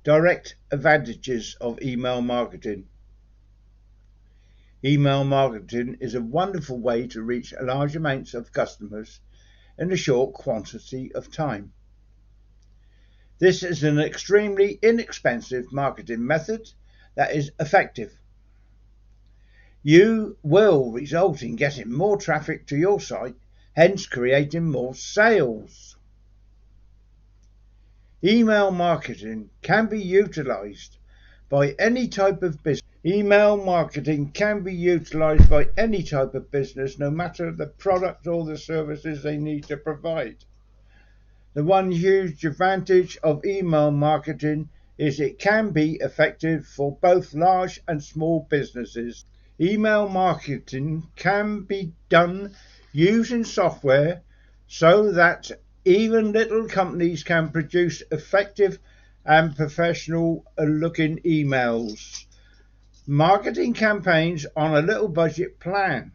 Direct advantages of email marketing. Email marketing is a wonderful way to reach large amounts of customers in a short quantity of time. This is an extremely inexpensive marketing method that is effective. You will result in getting more traffic to your site, hence creating more sales. Email marketing can be utilized by any type of business. Email marketing can be utilized by any type of business, no matter the product or the services they need to provide. The one huge advantage of email marketing is it can be effective for both large and small businesses. Email marketing can be done using software so that even little companies can produce effective and professional looking emails. Marketing campaigns on a little budget plan.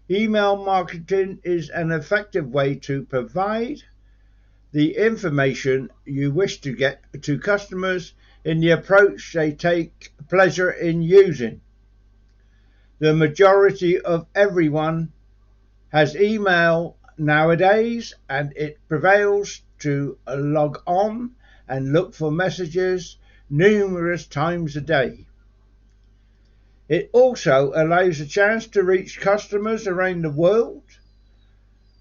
Email marketing is an effective way to provide the information you wish to get to customers in the approach they take pleasure in using. The majority of everyone has email nowadays, and it prevails to log on and look for messages numerous times a day. It also allows a chance to reach customers around the world.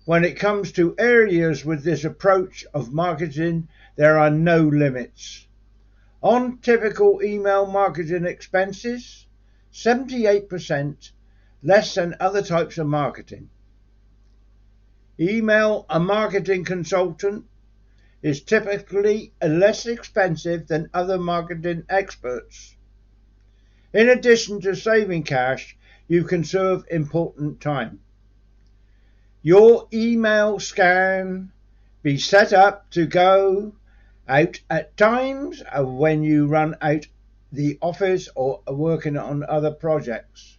When it comes to areas with this approach of marketing, there are no limits. On typical email marketing expenses, 78% less than other types of marketing. Email a marketing consultant is typically less expensive than other marketing experts. In addition to saving cash, you conserve important time. Your email can be set up to go out at times when you run out the office or are working on other projects.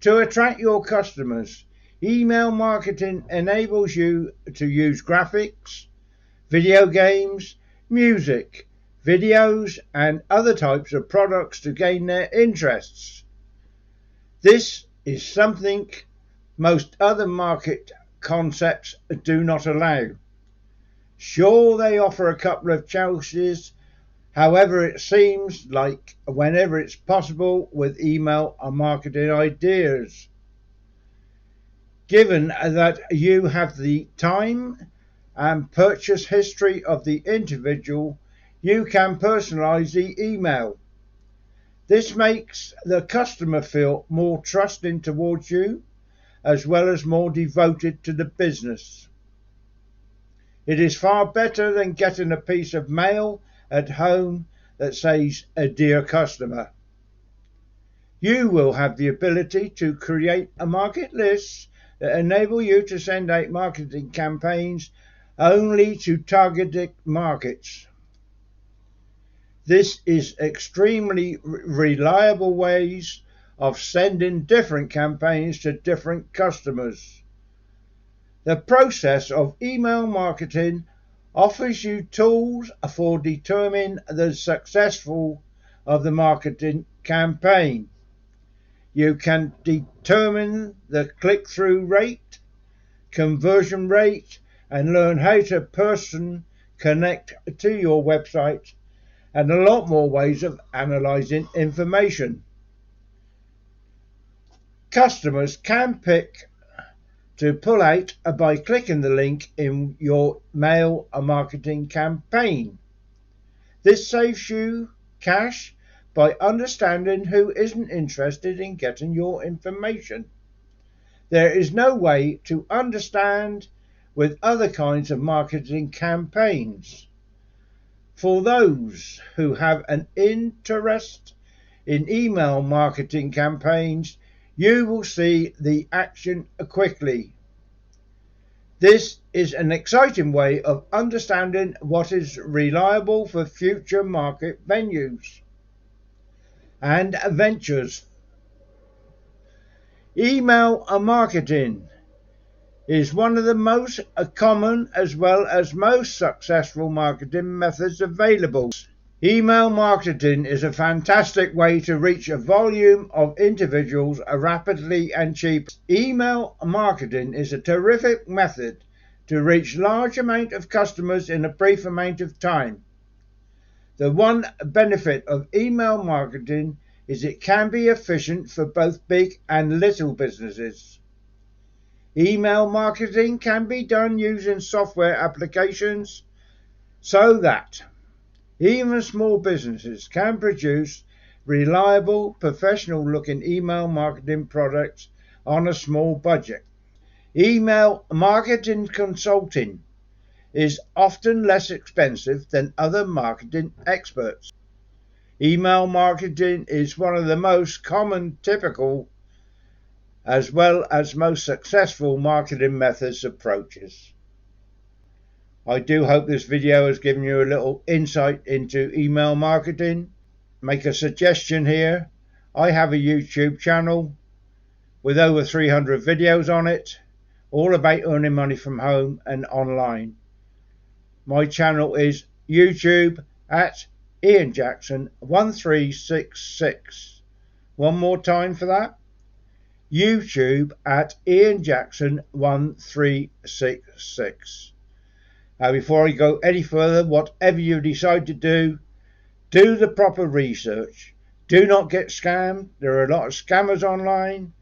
To attract your customers, email marketing enables you to use graphics, video games, music, videos, and other types of products to gain their interests. This is something most other market concepts do not allow. Sure, they offer a couple of choices. However, it seems like whenever it's possible with email marketing ideas. Given that you have the time and purchase history of the individual, you can personalize the email. This makes the customer feel more trusting towards you, as well as more devoted to the business. It is far better than getting a piece of mail at home that says, "Dear customer." You will have the ability to create a market list that enable you to send out marketing campaigns only to targeted markets. This is extremely reliable ways of sending different campaigns to different customers. The process of email marketing offers you tools for determining the success of the marketing campaign. You can determine the click-through rate, conversion rate, and learn how to person connect to your website, and a lot more ways of analyzing information. Customers can pick to pull out by clicking the link in your mail marketing campaign. This saves you cash by understanding who isn't interested in getting your information. There is no way to understand with other kinds of marketing campaigns. For those who have an interest in email marketing campaigns, you will see the action quickly. This is an exciting way of understanding what is reliable for future market venues and ventures. Email marketing is one of the most common as well as most successful marketing methods available. Email marketing is a fantastic way to reach a volume of individuals rapidly and cheaply. Email marketing is a terrific method to reach large amount of customers in a brief amount of time. The one benefit of email marketing is it can be efficient for both big and little businesses. Email marketing can be done using software applications so that even small businesses can produce reliable, professional-looking email marketing products on a small budget. Email marketing consulting is often less expensive than other marketing experts. Email marketing is one of the most common, typical, as well as most successful marketing methods approaches. I do hope this video has given you a little insight into email marketing. Make a suggestion here. I have a YouTube channel with over 300 videos on it, all about earning money from home and online. My channel is YouTube at Ian Jackson 1366. One more time for that. YouTube at Ian Jackson 1366. Before I go any further, whatever you decide to do the proper research. Do not get scammed. There are a lot of scammers online.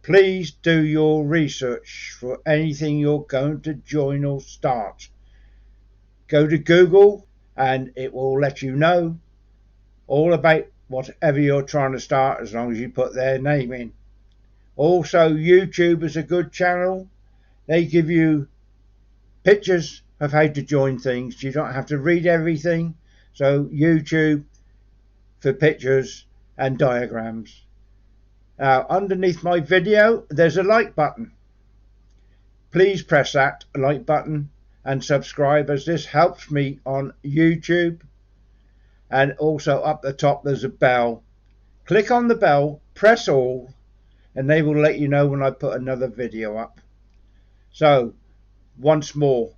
Please do your research for anything you're going to join or start. Go to Google and it will let you know all about whatever you're trying to start, as long as you put their name in. Also, YouTube is a good channel. They give you pictures of how to join things. You don't have to read everything. So YouTube for pictures and diagrams. Now, underneath my video there's a like button. Please press that like button and subscribe, as this helps me on YouTube. And also up the top there's a bell. Click on the bell, press all, and they will let you know when I put another video up. So once more,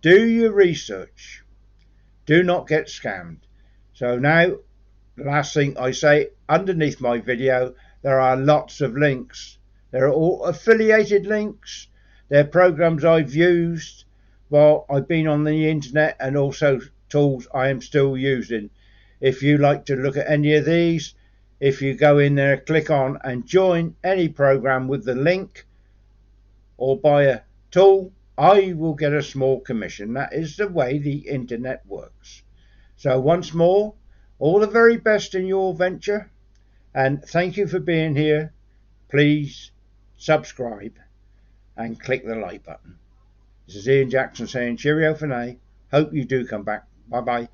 do your research. Do not get scammed. So now, the last thing I say, underneath my video there are lots of links. They're all affiliated links. They're programs I've used while I've been on the internet, and also tools I am still using. If you like to look at any of these, if you go in there, click on and join any program with the link or buy a tool, I will get a small commission. That is the way the internet works. So once more, all the very best in your venture, and thank you for being here. Please subscribe and click the like button. This is Ian Jackson saying cheerio for now. Hope you do come back. Bye bye.